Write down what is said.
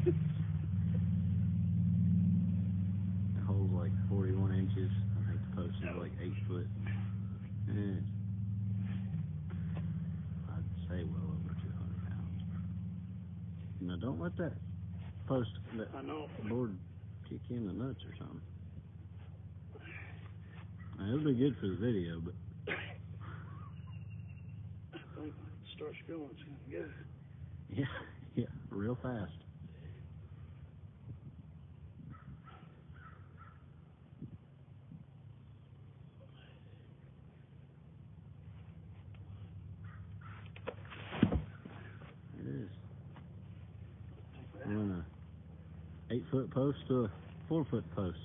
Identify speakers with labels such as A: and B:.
A: The hole's like 41 inches. I think the post is like 8 foot. And I'd say well over 200 pounds. Now don't let that post, that
B: I know.
A: board kick you in the nuts or something. Now, it'll be good for the video, but
B: I think when it starts going, it's going to go.
A: yeah, real fast. It is. We went a 8 foot post to a 4 foot post.